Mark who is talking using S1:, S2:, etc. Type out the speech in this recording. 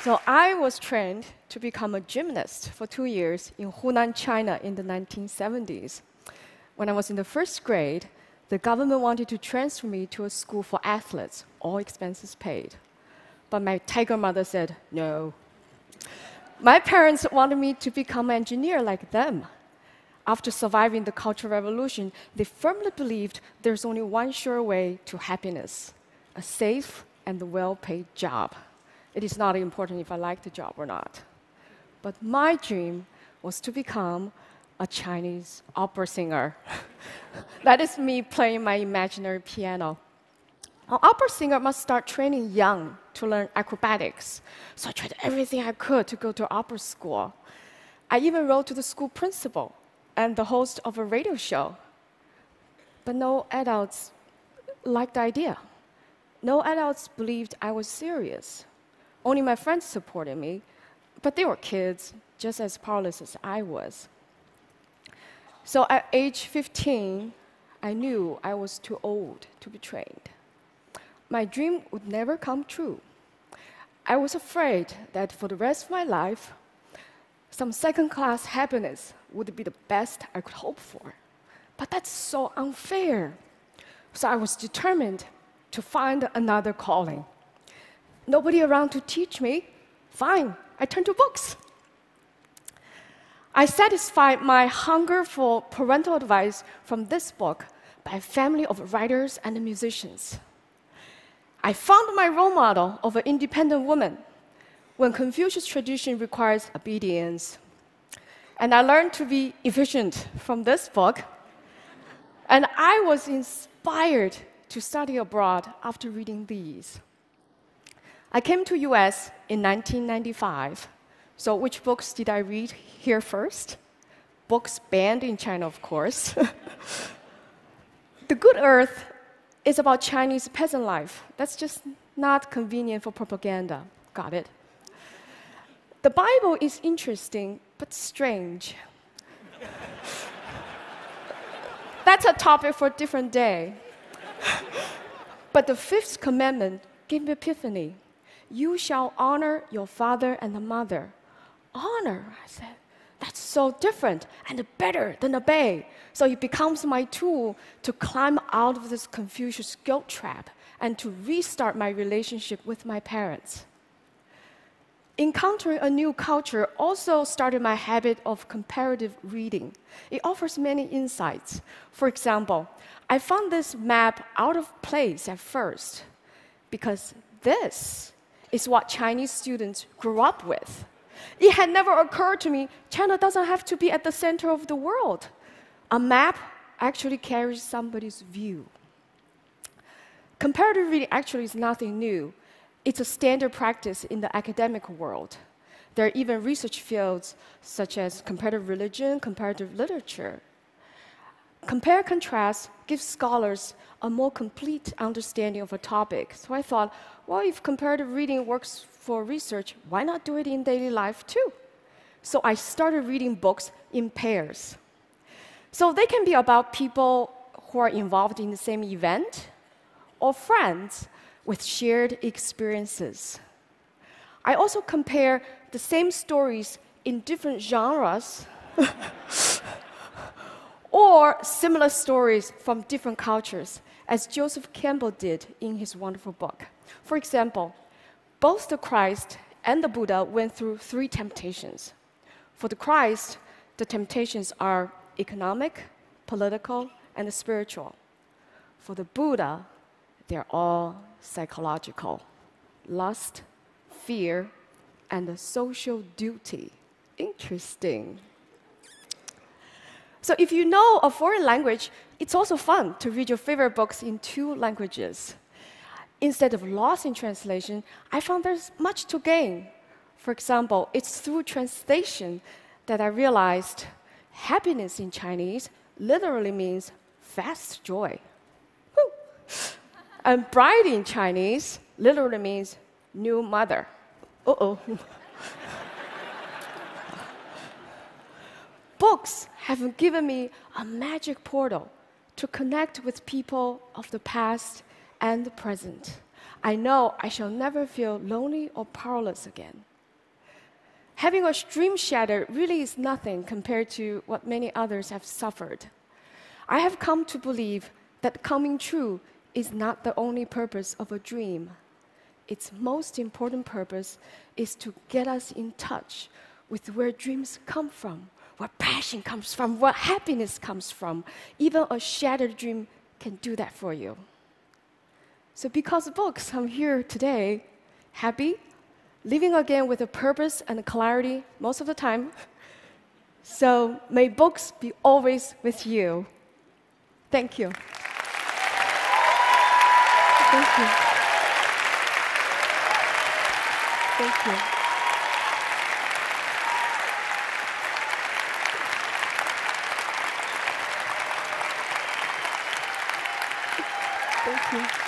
S1: So I was trained to become a gymnast for 2 years in Hunan, China in the 1970s. When I was in the first grade, the government wanted to transfer me to a school for athletes, all expenses paid. But my tiger mother said, no. My parents wanted me to become an engineer like them. After surviving the Cultural Revolution, they firmly believed there's only one sure way to happiness, a safe and well-paid job. It is not important if I like the job or not. But my dream was to become a Chinese opera singer. That is me playing my imaginary piano. An opera singer must start training young to learn acrobatics. So I tried everything I could to go to opera school. I even wrote to the school principal and the host of a radio show. But no adults liked the idea. No adults believed I was serious. Only my friends supported me, but they were kids, just as powerless as I was. So at age 15, I knew I was too old to be trained. My dream would never come true. I was afraid that for the rest of my life, some second-class happiness would be the best I could hope for. But that's so unfair. So I was determined to find another calling. Nobody around to teach me? Fine, I turned to books. I satisfied my hunger for parental advice from this book by a family of writers and musicians. I found my role model of an independent woman when Confucius tradition requires obedience. And I learned to be efficient from this book. And I was inspired to study abroad after reading these. I came to US in 1995. So which books did I read here first? Books banned in China, of course. The Good Earth is about Chinese peasant life. That's just not convenient for propaganda. Got it. The Bible is interesting, but strange. That's a topic for a different day. But the fifth commandment gave me epiphany. You shall honor your father and the mother. Honor, I said. That's so different and better than obey. So it becomes my tool to climb out of this Confucius guilt trap and to restart my relationship with my parents. Encountering a new culture also started my habit of comparative reading. It offers many insights. For example, I found this map out of place at first because this is what Chinese students grew up with. It had never occurred to me China doesn't have to be at the center of the world. A map actually carries somebody's view. Comparative reading actually is nothing new. It's a standard practice in the academic world. There are even research fields such as comparative religion, comparative literature. Compare-contrast gives scholars a more complete understanding of a topic. So I thought, well, if comparative reading works for research, why not do it in daily life too? So I started reading books in pairs. So they can be about people who are involved in the same event or friends with shared experiences. I also compare the same stories in different genres or similar stories from different cultures, as Joseph Campbell did in his wonderful book. For example, both the Christ and the Buddha went through 3 temptations. For the Christ, the temptations are economic, political, and spiritual. For the Buddha, they're all psychological: lust, fear, and a social duty. Interesting. So if you know a foreign language, it's also fun to read your favorite books in 2 languages. Instead of loss in translation, I found there's much to gain. For example, it's through translation that I realized happiness in Chinese literally means fast joy. Woo. And bride in Chinese literally means new mother. Uh-oh. Books have given me a magic portal to connect with people of the past and the present. I know I shall never feel lonely or powerless again. Having a dream shattered really is nothing compared to what many others have suffered. I have come to believe that coming true is not the only purpose of a dream. Its most important purpose is to get us in touch with where dreams come from, where passion comes from, where happiness comes from. Even a shattered dream can do that for you. So because of books, I'm here today, happy, living again with a purpose and a clarity most of the time. So may books be always with you. Thank you. Thank you. Thank you. Thank you.